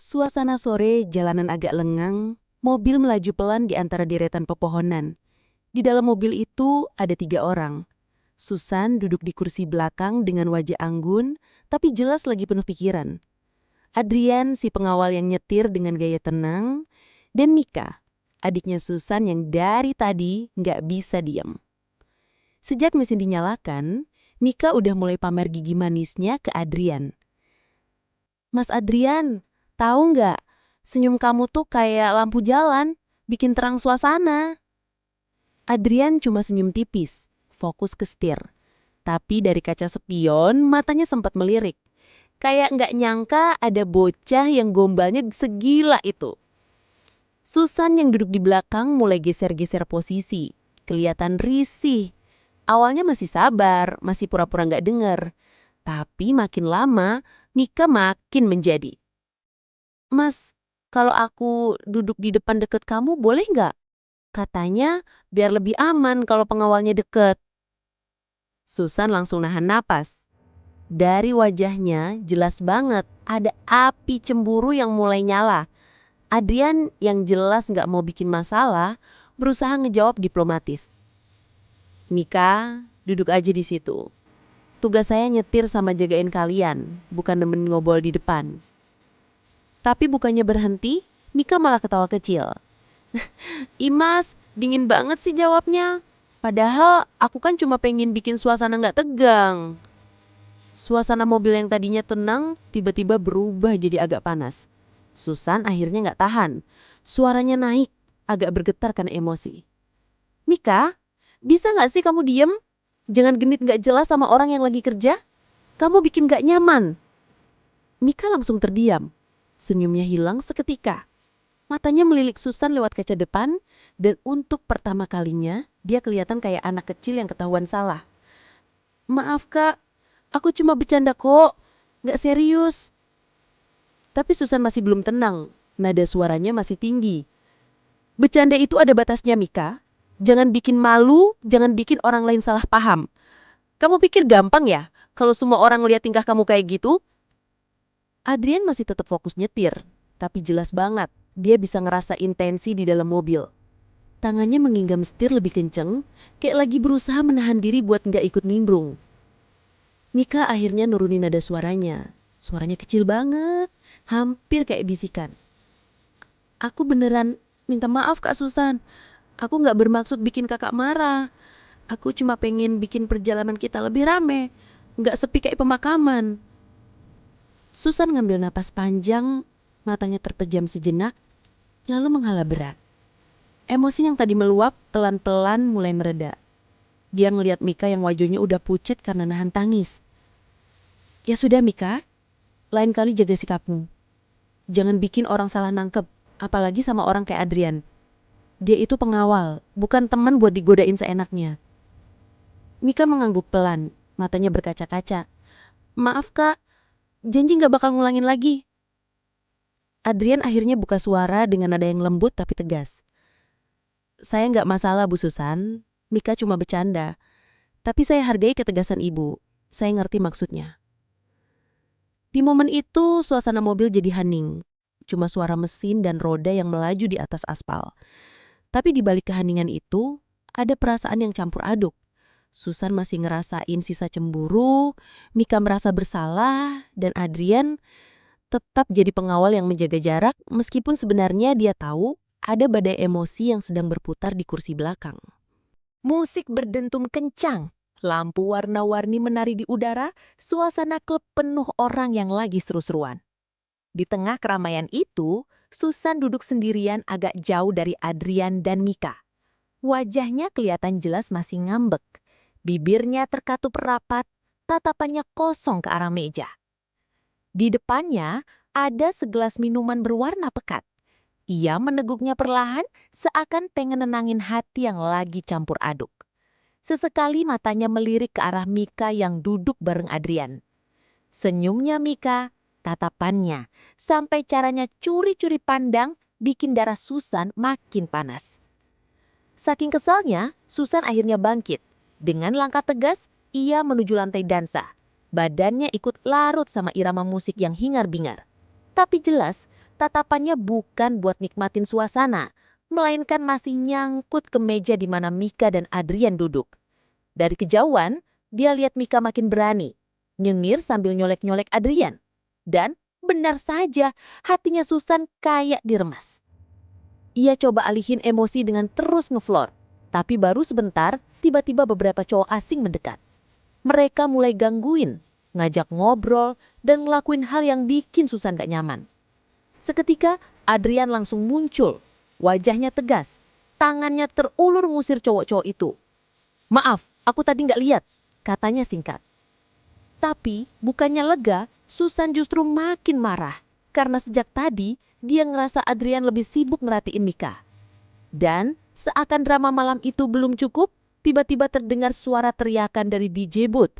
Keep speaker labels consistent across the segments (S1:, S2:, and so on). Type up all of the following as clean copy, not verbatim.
S1: Suasana sore, jalanan agak lengang, mobil melaju pelan di antara deretan pepohonan. Di dalam mobil itu ada 3 orang. Susan duduk di kursi belakang dengan wajah anggun, tapi jelas lagi penuh pikiran. Adrian, si pengawal yang nyetir dengan gaya tenang, dan Mika, adiknya Susan yang dari tadi nggak bisa diam. Sejak mesin dinyalakan, Mika udah mulai pamer gigi manisnya ke Adrian. Mas Adrian, tahu nggak? Senyum kamu tuh kayak lampu jalan, bikin terang suasana. Adrian cuma senyum tipis, fokus ke setir. Tapi dari kaca spion, matanya sempat melirik. Kayak nggak nyangka ada bocah yang gombalnya segila itu. Susan yang duduk di belakang mulai geser-geser posisi. Kelihatan risih. Awalnya masih sabar, masih pura-pura nggak dengar. Tapi makin lama, Mika makin menjadi. Mas, kalau aku duduk di depan deket kamu boleh nggak? Katanya biar lebih aman kalau pengawalnya deket. Susan langsung nahan napas. Dari wajahnya jelas banget ada api cemburu yang mulai nyala. Adrian yang jelas nggak mau bikin masalah berusaha ngejawab diplomatis. Mika, duduk aja di situ. Tugas saya nyetir sama jagain kalian, bukan nemenin ngobrol di depan. Tapi bukannya berhenti, Mika malah ketawa kecil. Imas, dingin banget sih jawabnya. Padahal aku kan cuma pengen bikin suasana nggak tegang. Suasana mobil yang tadinya tenang tiba-tiba berubah jadi agak panas. Susan akhirnya nggak tahan. Suaranya naik, agak bergetar karena emosi. Mika, bisa nggak sih kamu diem? Jangan genit nggak jelas sama orang yang lagi kerja. Kamu bikin nggak nyaman. Mika langsung terdiam. Senyumnya hilang seketika. Matanya melilik Susan lewat kaca depan, dan untuk pertama kalinya dia kelihatan kayak anak kecil yang ketahuan salah. Maaf kak, aku cuma bercanda kok, nggak serius. Tapi Susan masih belum tenang, nada suaranya masih tinggi. Bercanda itu ada batasnya Mika, jangan bikin malu, jangan bikin orang lain salah paham. Kamu pikir gampang ya kalau semua orang lihat tingkah kamu kayak gitu? Adrian masih tetap fokus nyetir, tapi jelas banget dia bisa ngerasa intensi di dalam mobil. Tangannya menginggam setir lebih kenceng, kayak lagi berusaha menahan diri buat nggak ikut nimbrung. Mika akhirnya nurunin nada suaranya. Suaranya kecil banget, hampir kayak bisikan. Aku beneran minta maaf Kak Susan. Aku nggak bermaksud bikin kakak marah. Aku cuma pengen bikin perjalanan kita lebih rame, nggak sepi kayak pemakaman. Susan ngambil napas panjang, matanya terpejam sejenak, lalu menghela berat. Emosi yang tadi meluap pelan-pelan mulai mereda. Dia ngelihat Mika yang wajahnya udah pucat karena nahan tangis. Ya sudah Mika, lain kali jaga sikapmu. Jangan bikin orang salah nangkep, apalagi sama orang kayak Adrian. Dia itu pengawal, bukan teman buat digodain seenaknya. Mika mengangguk pelan, matanya berkaca-kaca. Maaf kak, janji gak bakal ngulangin lagi. Adrian akhirnya buka suara dengan nada yang lembut tapi tegas. Saya nggak masalah Bu Susan, Mika cuma bercanda. Tapi saya hargai ketegasan ibu, saya ngerti maksudnya. Di momen itu suasana mobil jadi hening. Cuma suara mesin dan roda yang melaju di atas aspal. Tapi di balik keheningan itu, ada perasaan yang campur aduk. Susan masih ngerasain sisa cemburu, Mika merasa bersalah, dan Adrian tetap jadi pengawal yang menjaga jarak meskipun sebenarnya dia tahu ada badai emosi yang sedang berputar di kursi belakang.
S2: Musik berdentum kencang, lampu warna-warni menari di udara, suasana klub penuh orang yang lagi seru-seruan. Di tengah keramaian itu, Susan duduk sendirian agak jauh dari Adrian dan Mika. Wajahnya kelihatan jelas masih ngambek. Bibirnya terkatup rapat, tatapannya kosong ke arah meja. Di depannya ada segelas minuman berwarna pekat. Ia meneguknya perlahan, seakan pengen nenangin hati yang lagi campur aduk. Sesekali matanya melirik ke arah Mika yang duduk bareng Adrian. Senyumnya Mika, tatapannya, sampai caranya curi-curi pandang bikin darah Susan makin panas. Saking kesalnya, Susan akhirnya bangkit. Dengan langkah tegas, ia menuju lantai dansa. Badannya ikut larut sama irama musik yang hingar-bingar. Tapi jelas, Tatapannya bukan buat nikmatin suasana, melainkan masih nyangkut ke meja di mana Mika dan Adrian duduk. Dari kejauhan, dia lihat Mika makin berani, nyengir sambil nyolek-nyolek Adrian. Dan benar saja, hatinya Susan kayak diremas. Ia coba alihin emosi dengan terus ngeflor. Tapi baru sebentar, tiba-tiba beberapa cowok asing mendekat. Mereka mulai gangguin, ngajak ngobrol, dan ngelakuin hal yang bikin Susan gak nyaman. Seketika, Adrian langsung muncul. Wajahnya tegas, tangannya terulur ngusir cowok-cowok itu. "Maaf, aku tadi nggak lihat," katanya singkat. Tapi bukannya lega, Susan justru makin marah. Karena sejak tadi, dia ngerasa Adrian lebih sibuk ngerhatiin Mika. Dan seakan drama malam itu belum cukup, tiba-tiba terdengar suara teriakan dari DJ booth.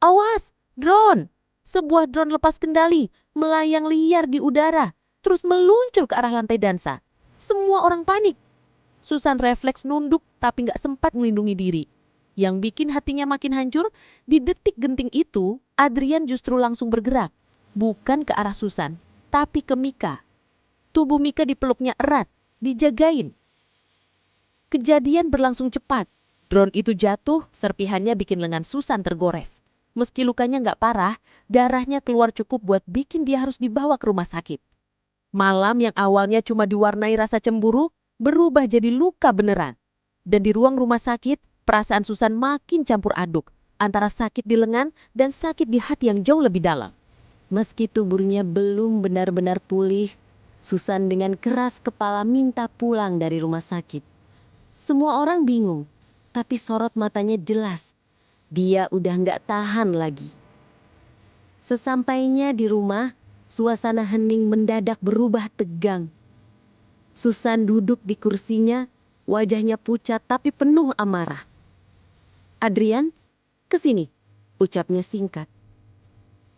S2: "Awas, drone!" Sebuah drone lepas kendali, melayang liar di udara, terus meluncur ke arah lantai dansa. Semua orang panik. Susan refleks nunduk tapi nggak sempat melindungi diri. Yang bikin hatinya makin hancur, di detik genting itu, Adrian justru langsung bergerak. Bukan ke arah Susan, tapi ke Mika. Tubuh Mika dipeluknya erat, dijagain. Kejadian berlangsung cepat. Drone itu jatuh, serpihannya bikin lengan Susan tergores. Meski lukanya nggak parah, darahnya keluar cukup buat bikin dia harus dibawa ke rumah sakit. Malam yang awalnya cuma diwarnai rasa cemburu, berubah jadi luka beneran. Dan di ruang rumah sakit, perasaan Susan makin campur aduk, antara sakit di lengan dan sakit di hati yang jauh lebih dalam.
S1: Meski tubuhnya belum benar-benar pulih, Susan dengan keras kepala minta pulang dari rumah sakit. Semua orang bingung, tapi sorot matanya jelas. Dia udah nggak tahan lagi. Sesampainya di rumah, suasana hening mendadak berubah tegang. Susan duduk di kursinya, wajahnya pucat tapi penuh amarah. "Adrian, kesini," ucapnya singkat.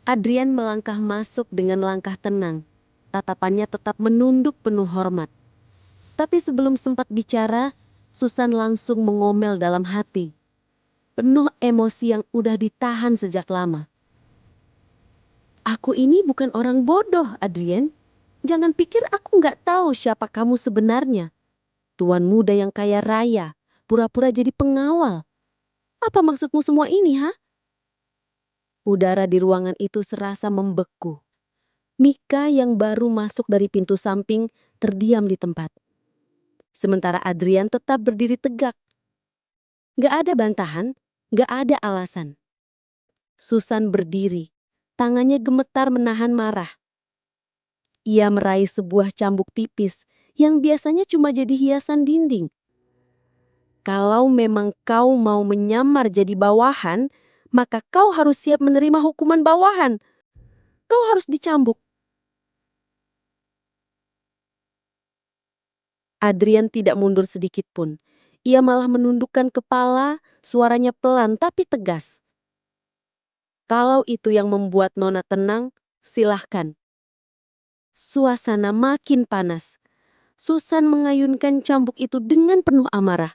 S1: Adrian melangkah masuk dengan langkah tenang. Tatapannya tetap menunduk penuh hormat. Tapi sebelum sempat bicara, Susan langsung mengomel dalam hati. Penuh emosi yang udah ditahan sejak lama. "Aku ini bukan orang bodoh, Adrian. Jangan pikir aku nggak tahu siapa kamu sebenarnya. Tuan muda yang kaya raya, pura-pura jadi pengawal. Apa maksudmu semua ini, ha?" Udara di ruangan itu serasa membeku. Mika yang baru masuk dari pintu samping terdiam di tempat. Sementara Adrian tetap berdiri tegak. Gak ada bantahan, gak ada alasan. Susan berdiri, tangannya gemetar menahan marah. Ia meraih sebuah cambuk tipis yang biasanya cuma jadi hiasan dinding. "Kalau memang kau mau menyamar jadi bawahan, maka kau harus siap menerima hukuman bawahan. Kau harus dicambuk." Adrian tidak mundur sedikit pun. Ia malah menundukkan kepala, suaranya pelan tapi tegas. "Kalau itu yang membuat Nona tenang, silahkan." Suasana makin panas. Susan mengayunkan cambuk itu dengan penuh amarah.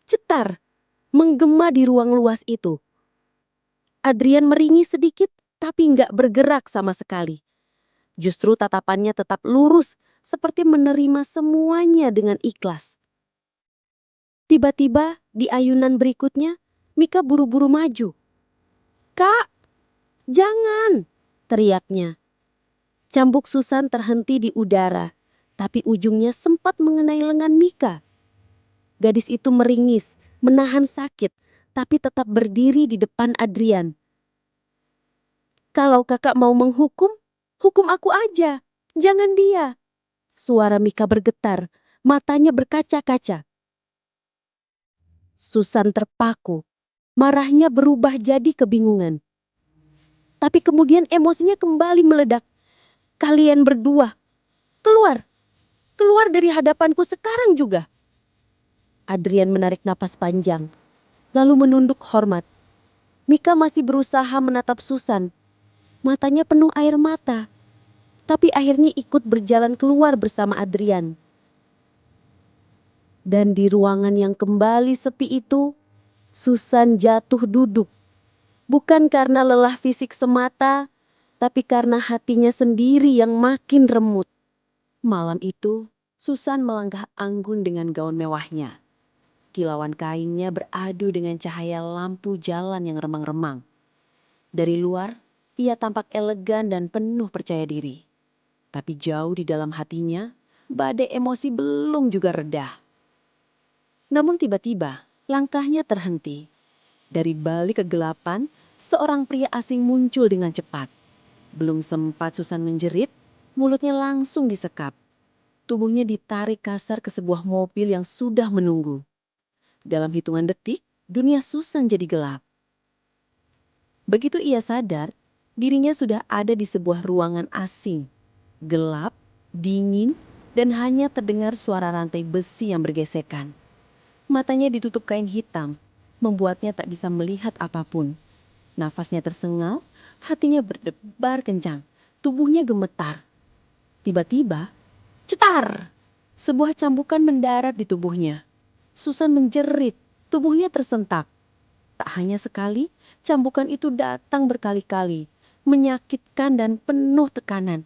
S1: Cetar, menggema di ruang luas itu. Adrian meringis sedikit tapi nggak bergerak sama sekali. Justru tatapannya tetap lurus, seperti menerima semuanya dengan ikhlas. Tiba-tiba di ayunan berikutnya, Mika buru-buru maju. "Kak, jangan!" teriaknya. Cambuk Susan terhenti di udara, tapi ujungnya sempat mengenai lengan Mika. Gadis itu meringis, menahan sakit, tapi tetap berdiri di depan Adrian. "Kalau kakak mau menghukum, hukum aku aja, jangan dia." Suara Mika bergetar, matanya berkaca-kaca. Susan terpaku, marahnya berubah jadi kebingungan. Tapi kemudian emosinya kembali meledak. "Kalian berdua, keluar, keluar dari hadapanku sekarang juga." Adrian menarik napas panjang, lalu menunduk hormat. Mika masih berusaha menatap Susan. Matanya penuh air mata, tapi akhirnya ikut berjalan keluar bersama Adrian. Dan di ruangan yang kembali sepi itu, Susan jatuh duduk. Bukan karena lelah fisik semata, tapi karena hatinya sendiri yang makin remut. Malam itu, Susan melangkah anggun dengan gaun mewahnya. Kilauan kainnya beradu dengan cahaya lampu jalan yang remang-remang. Dari luar, ia tampak elegan dan penuh percaya diri. Tapi jauh di dalam hatinya, badai emosi belum juga reda. Namun tiba-tiba, langkahnya terhenti. Dari balik kegelapan, seorang pria asing muncul dengan cepat. Belum sempat Susan menjerit, mulutnya langsung disekap. Tubuhnya ditarik kasar ke sebuah mobil yang sudah menunggu. Dalam hitungan detik, dunia Susan jadi gelap. Begitu ia sadar, dirinya sudah ada di sebuah ruangan asing. Gelap, dingin, dan hanya terdengar suara rantai besi yang bergesekan. Matanya ditutup kain hitam, membuatnya tak bisa melihat apapun. Nafasnya tersengal, hatinya berdebar kencang, tubuhnya gemetar. Tiba-tiba, cetar! Sebuah cambukan mendarat di tubuhnya. Susan menjerit, tubuhnya tersentak. Tak hanya sekali, cambukan itu datang berkali-kali, menyakitkan dan penuh tekanan.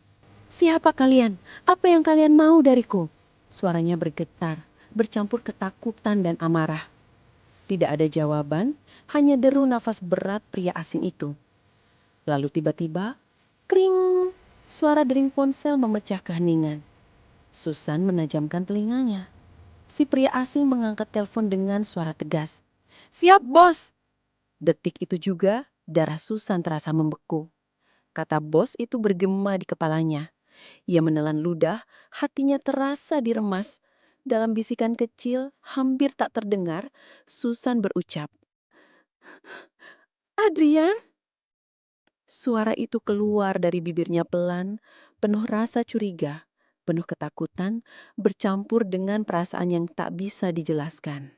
S1: "Siapa kalian? Apa yang kalian mau dariku?" Suaranya bergetar, bercampur ketakutan dan amarah. Tidak ada jawaban, hanya deru nafas berat pria asing itu. Lalu tiba-tiba, kring! Suara dering ponsel memecah keheningan. Susan menajamkan telinganya. Si pria asing mengangkat telepon dengan suara tegas. "Siap, bos!" Detik itu juga, darah Susan terasa membeku. Kata bos itu bergema di kepalanya. Ia menelan ludah, hatinya terasa diremas. Dalam bisikan kecil, hampir tak terdengar, Susan berucap, "Adrian?" Suara itu keluar dari bibirnya pelan, penuh rasa curiga, penuh ketakutan, bercampur dengan perasaan yang tak bisa dijelaskan.